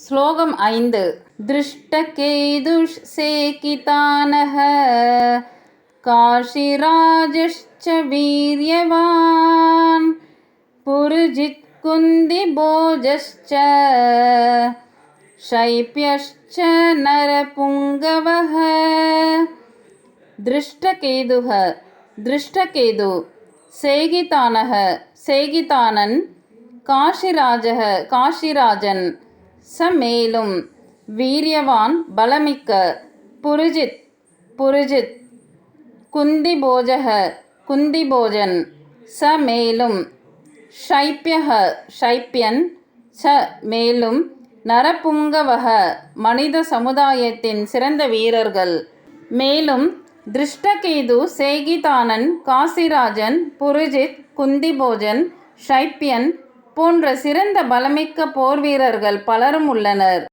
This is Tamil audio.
ஸ்லோகம் 5. திருஷ்டகேதுஷேகிதானஹ காஷிராஜ்ச வீர்யவான் புருஜித் குந்திபோஜஸ்ச ஷைப்யஸ்ச நரபுங்கவஹ. திருஷ்டகேதுஹ திருஷ்டகேது, சேகிதானஹ சேகிதானன், காஷிராஜஹ காஷிராஜன், ச மேலும், வீரியவான் பலமிக்க, புருஜித் புருஜித், குந்திபோஜஹ குந்திபோஜன், ச மேலும், ஷைப்யஹ ஷைப்யன், ச மேலும், நரபுங்கவஹ மனித சமுதாயத்தின் சிறந்த வீரர்கள். மேலும் திருஷ்டகேது, சேகிதானன், காசிராஜன், புருஜித், குந்திபோஜன், ஷைப்யன் போன்ற சிறந்த பலமிக்க போர் வீரர்கள் பலரும் உள்ளனர்.